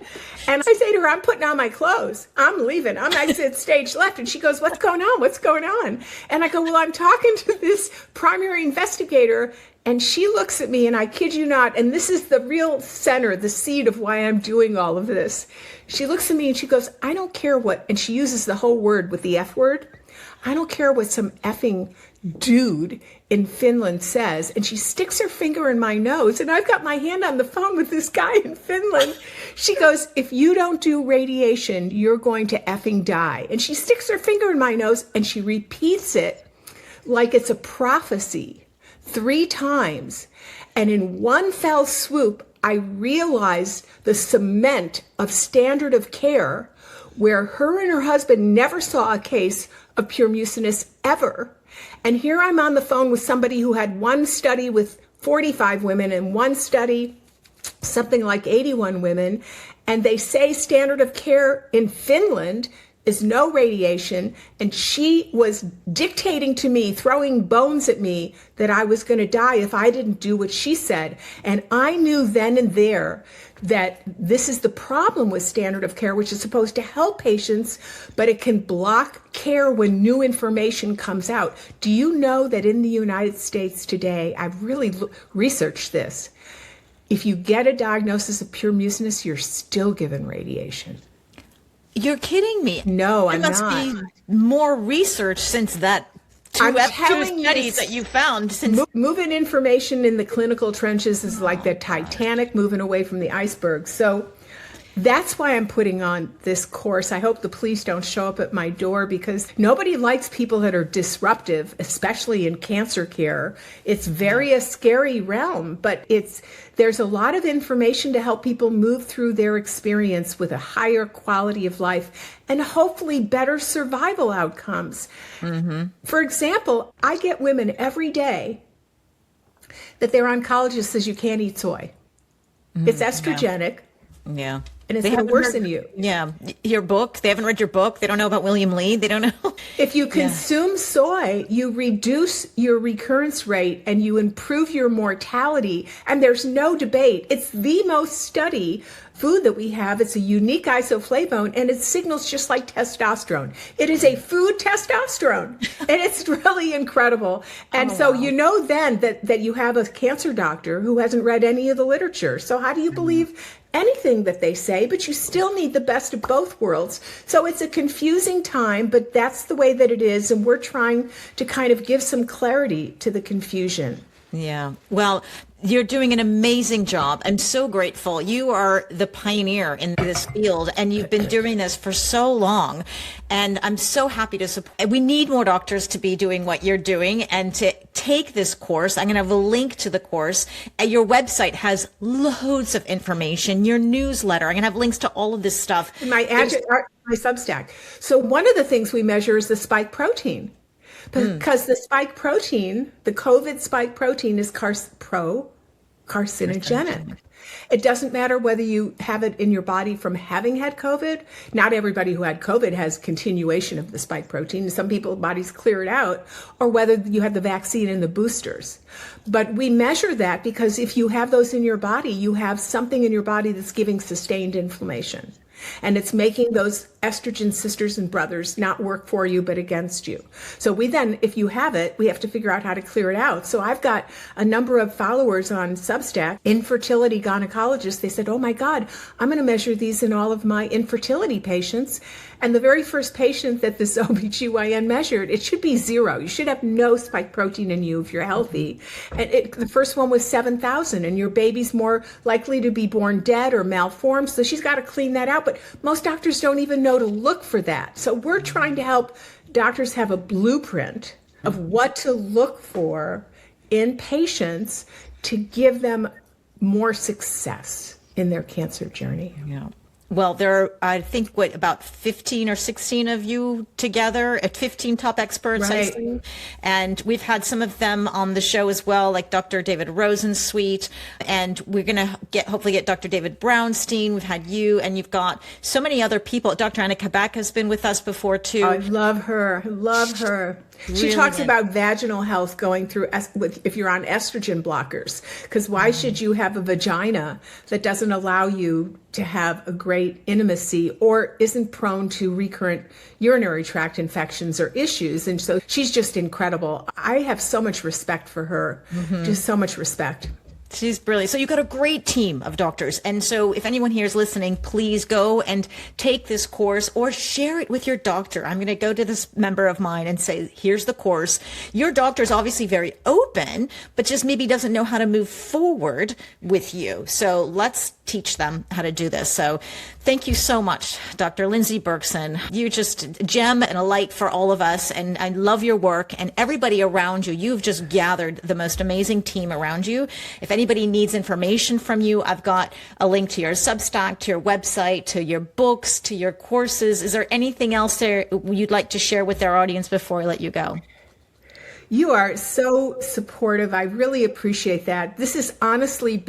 and I say to her, I'm putting on my clothes. I'm leaving. I'm exit stage left. And she goes, what's going on? What's going on? And I go, well, I'm talking to this primary investigator. And she looks at me, and I kid you not, and this is the real center, the seed of why I'm doing all of this. She looks at me and she goes, I don't care what, and she uses the whole word with the F word. I don't care what some effing dude in Finland says. And she sticks her finger in my nose, and I've got my hand on the phone with this guy in Finland. She goes, if you don't do radiation, you're going to effing die. And she sticks her finger in my nose, and she repeats it like it's a prophecy 3 times. And in one fell swoop, I realized the cement of standard of care where her and her husband never saw a case of pure mucinous ever. And here I'm on the phone with somebody who had one study with 45 women and one study, something like 81 women. And they say standard of care in Finland is no radiation. And she was dictating to me, throwing bones at me, that I was going to die if I didn't do what she said. And I knew then and there that this is the problem with standard of care, which is supposed to help patients, but it can block care when new information comes out. Do you know that in the United States today, I've really researched this, if you get a diagnosis of pure mucinous, you're still given radiation. You're kidding me. No, I'm not. There must be more research since that two studies that you found. Since moving information in the clinical trenches is like the Titanic moving away from the iceberg. So that's why I'm putting on this course. I hope the police don't show up at my door, because nobody likes people that are disruptive, especially in cancer care. It's a scary realm, but there's a lot of information to help people move through their experience with a higher quality of life and hopefully better survival outcomes. Mm-hmm. For example, I get women every day that their oncologist says you can't eat soy. Mm-hmm. It's estrogenic. Yeah. And it's going to worsen you. Yeah. Your book, they haven't read your book. They don't know about William Lee. They don't know. If you consume soy, you reduce your recurrence rate and you improve your mortality. And there's no debate. It's the most studied food that we have. It's a unique isoflavone, and it signals just like testosterone. It is a food testosterone, and it's really incredible. And so wow. you know then that you have a cancer doctor who hasn't read any of the literature. So how do you believe anything that they say? But you still need the best of both worlds. So it's a confusing time, but that's the way that it is. And we're trying to kind of give some clarity to the confusion. Yeah. Well, you're doing an amazing job. I'm so grateful. You are the pioneer in this field, and you've been doing this for so long. And I'm so happy to support. We need more doctors to be doing what you're doing and to take this course. I'm going to have a link to the course. Your website has loads of information, your newsletter. I'm going to have links to all of this stuff. My Substack. So one of the things we measure is the spike protein. Because the spike protein, the COVID spike protein, is carcinogenic. It doesn't matter whether you have it in your body from having had COVID. Not everybody who had COVID has continuation of the spike protein. Some people's bodies clear it out, or whether you have the vaccine and the boosters. But we measure that because if you have those in your body, you have something in your body that's giving sustained inflammation. And it's making those estrogen sisters and brothers not work for you, but against you. So we then, if you have it, we have to figure out how to clear it out. So I've got a number of followers on Substack, infertility gynecologists. They said, oh my God, I'm going to measure these in all of my infertility patients. And the very first patient that this OBGYN measured, it should be 0. You should have no spike protein in you if you're healthy. And the first one was 7,000, and your baby's more likely to be born dead or malformed. So she's got to clean that out. But most doctors don't even know to look for that. So we're trying to help doctors have a blueprint of what to look for in patients to give them more success in their cancer journey. Yeah. Well, there are, I think, about 15 or 16 of you together, 15 top experts, Right. I think. And we've had some of them on the show as well, like Dr. David Rosensweet. And we're going to hopefully get Dr. David Brownstein. We've had you, and you've got so many other people. Dr. Anna Kabak has been with us before, too. I love her. I love her. She Really talks good. about vaginal health going through if you're on estrogen blockers, because why should you have a vagina that doesn't allow you to have a great intimacy or isn't prone to recurrent urinary tract infections or issues? And so she's just incredible. I have so much respect for her, just so much respect. She's brilliant. So you've got a great team of doctors. And so if anyone here is listening, please go and take this course or share it with your doctor. I'm going to go to this member of mine and say, here's the course. Your doctor is obviously very open, but just maybe doesn't know how to move forward with you. So let's teach them how to do this. So thank you so much, Dr. Lindsay Berkson. You're just a gem and a light for all of us. And I love your work and everybody around you. You've just gathered the most amazing team around you. If anybody needs information from you, I've got a link to your Substack, to your website, to your books, to your courses. Is there anything else there you'd like to share with our audience before I let you go? You are so supportive. I really appreciate that. This has honestly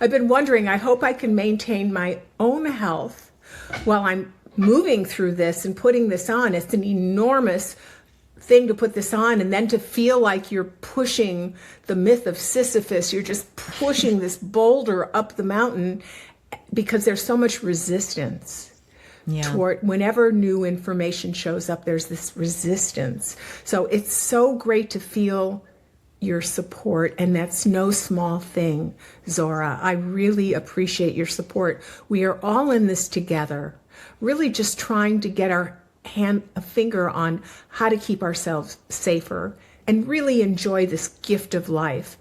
I've been wondering, I hope I can maintain my own health while I'm moving through this and putting this on. It's an enormous thing to put this on, and then to feel like you're pushing the myth of Sisyphus. You're just pushing this boulder up the mountain because there's so much resistance. Toward whenever new information shows up, there's this resistance. So it's so great to feel your support, and that's no small thing, Zora. I really appreciate your support. We are all in this together, really just trying to get a finger on how to keep ourselves safer and really enjoy this gift of life.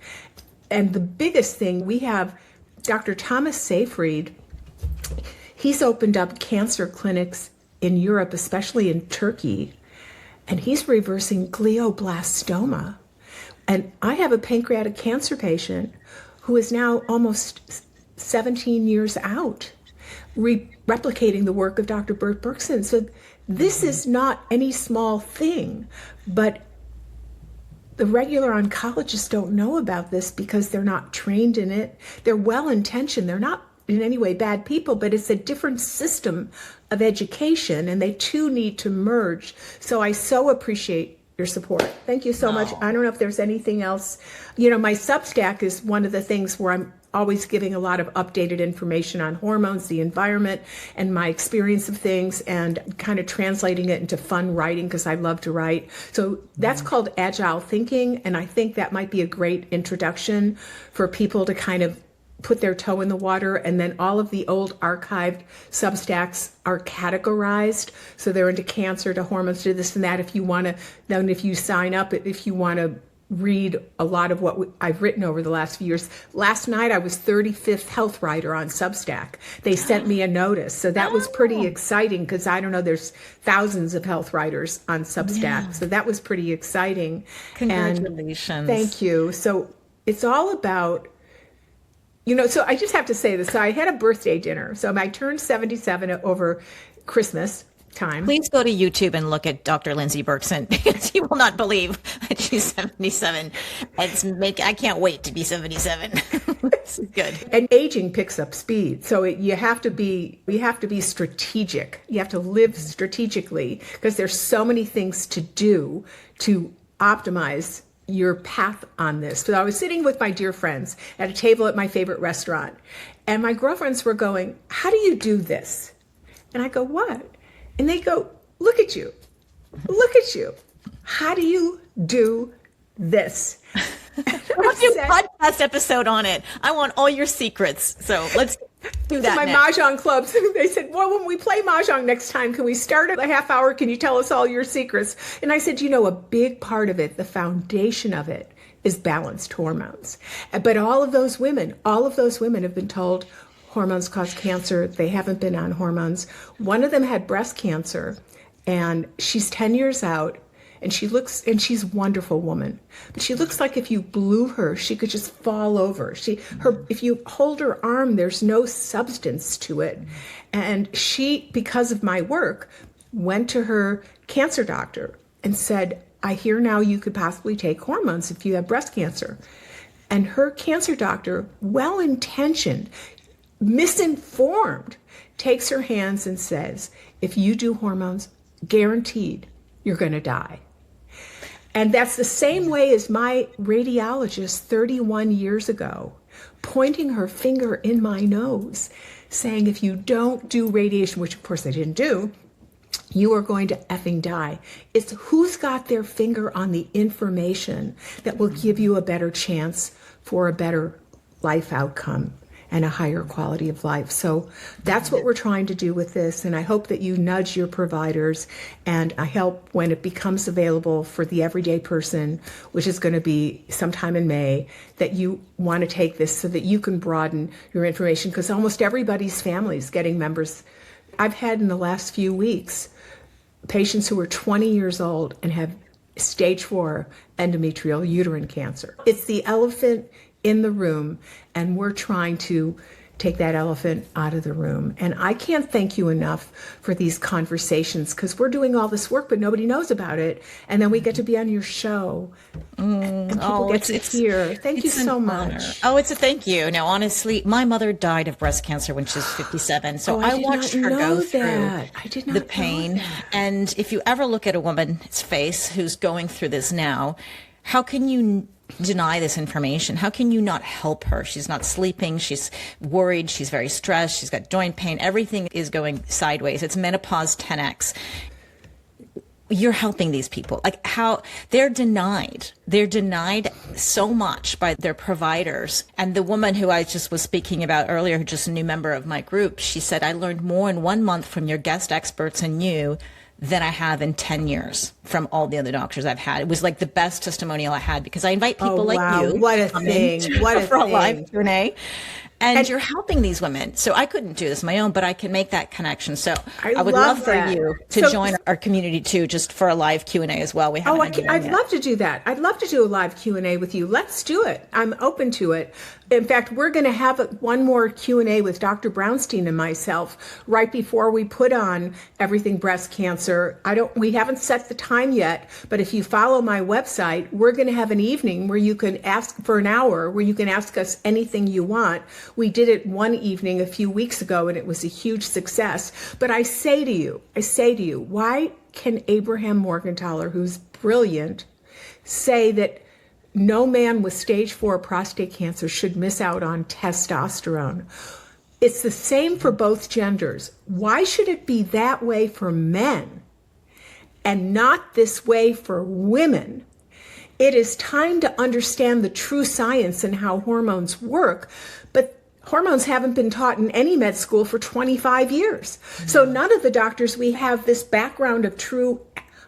And the biggest thing, we have Dr. Thomas Seyfried. He's opened up cancer clinics in Europe, especially in Turkey, and he's reversing glioblastoma. And I have a pancreatic cancer patient who is now almost 17 years out, replicating the work of Dr. Bert Berkson. So this is not any small thing, but the regular oncologists don't know about this because they're not trained in it. They're well-intentioned. They're not in any way bad people, but it's a different system of education, and they too need to merge. So I so appreciate your support. Thank you so much. I don't know if there's anything else. My Substack is one of the things where I'm always giving a lot of updated information on hormones, the environment, and my experience of things, and kind of translating it into fun writing because I love to write. So that's called Agile Thinking, and I think that might be a great introduction for people to kind of put their toe in the water. And then all of the old archived Substacks are categorized. So they're into cancer, to hormones, to this and that. If you want to, then if you sign up, if you want to read a lot of what I've written over the last few years. Last night, I was 35th health writer on Substack. They sent me a notice. So that was pretty exciting because I don't know, there's thousands of health writers on Substack. Yeah. So that was pretty exciting. Congratulations. And thank you. So it's all about, so I just have to say this. So I had a birthday dinner. So I turned 77 over Christmas time. Please go to YouTube and look at Dr. Lindsay Berkson because you will not believe that she's 77. I can't wait to be 77. It's good. And aging picks up speed. So you have to be strategic. You have to live strategically because there's so many things to do to optimize your path on this. So I was sitting with my dear friends at a table at my favorite restaurant, and my girlfriends were going, "How do you do this?" And I go, "What?" And they go, look at you. How do you do this?" Let's do a podcast episode on it. I want all your secrets. So let's do that. My Mahjong clubs, they said, "Well, when we play Mahjong next time, can we start at a half hour? Can you tell us all your secrets?" And I said, a big part of it, the foundation of it, is balanced hormones. But all of those women have been told hormones cause cancer. They haven't been on hormones. One of them had breast cancer, and she's 10 years out, and she's a wonderful woman. But she looks like if you blew her, she could just fall over. If you hold her arm, there's no substance to it. And she, because of my work, went to her cancer doctor and said, "I hear now you could possibly take hormones if you have breast cancer." And her cancer doctor, well-intentioned, misinformed, takes her hands and says, "If you do hormones, guaranteed you're going to die." And that's the same way as my radiologist 31 years ago, pointing her finger in my nose, saying, "If you don't do radiation," which of course I didn't do, "you are going to effing die." It's who's got their finger on the information that will give you a better chance for a better life outcome and a higher quality of life. So that's what we're trying to do with this. And I hope that you nudge your providers, and I hope when it becomes available for the everyday person, which is going to be sometime in May, that you want to take this so that you can broaden your information, because almost everybody's family is getting members. I've had in the last few weeks patients who are 20 years old and have stage 4 endometrial uterine cancer. It's the elephant in the room, and we're trying to take that elephant out of the room. And I can't thank you enough for these conversations, because we're doing all this work, but nobody knows about it. And then we get to be on your show, and people get to hear. Thank you so much. Oh, it's a thank you. Now, honestly, my mother died of breast cancer when she was 57. So I watched her go through the pain. And if you ever look at a woman's face who's going through this now, how can you deny this information? How can you not help her? She's not sleeping. She's worried. She's very stressed. She's got joint pain. Everything is going sideways. It's menopause 10x. You're helping these people. Like, how they're denied so much by their providers. And the woman who I just was speaking about earlier, who's just a new member of my group, she said, "I learned more in 1 month from your guest experts and you than I have in 10 years from all the other doctors I've had." It was like the best testimonial I had, because I invite people like you. What a thing. For a live Q&A. And you're helping these women. So I couldn't do this on my own, but I can make that connection. So I would love for you to join our community too, just for a live Q&A as well. We haven't I'd love to do that. I'd love to do a live Q&A with you. Let's do it. I'm open to it. In fact, we're going to have one more Q&A with Dr. Brownstein and myself right before we put on Everything Breast Cancer. We haven't set the time yet, but if you follow my website, we're going to have an evening where you can ask for an hour, where you can ask us anything you want. We did it one evening a few weeks ago, and it was a huge success. But I say to you, why can Abraham Morgenthaler, who's brilliant, say that no man with stage 4 prostate cancer should miss out on testosterone. It's the same for both genders. Why should it be that way for men and not this way for women? It is time to understand the true science and how hormones work, but hormones haven't been taught in any med school for 25 years. So none of the doctors, we have this background of true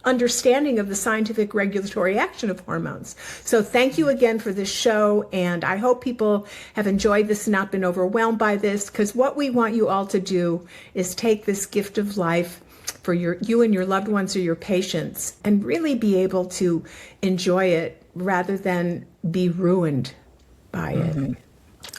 understanding of the scientific regulatory action of hormones. So thank you again for this show, and I hope people have enjoyed this and not been overwhelmed by this, because what we want you all to do is take this gift of life for you and your loved ones or your patients and really be able to enjoy it rather than be ruined by it.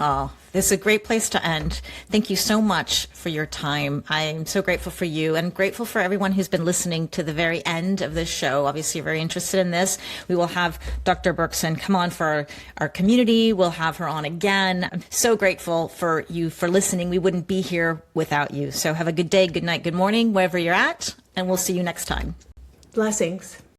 Oh, this is a great place to end. Thank you so much for your time. I'm so grateful for you and grateful for everyone who's been listening to the very end of this show. Obviously, you're very interested in this. We will have Dr. Berkson come on for our community. We'll have her on again. I'm so grateful for you for listening. We wouldn't be here without you. So have a good day, good night, good morning, wherever you're at, and we'll see you next time. Blessings.